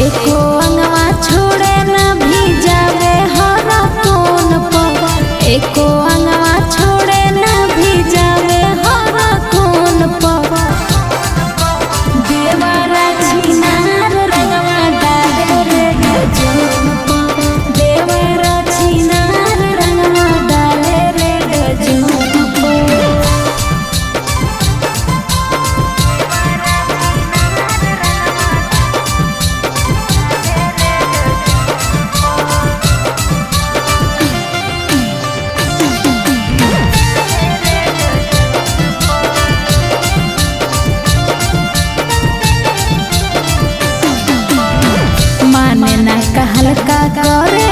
एको अंगवा छोड़े न भिजावे हर कोन पर एको अंगवा छोड़े न भिजावे हर कोन पर देवरा छिनार रंगवा डाले रे डजोन पर देवरा छिनार रंगवा डाले रे डजोन पर। माने ना कहल का करे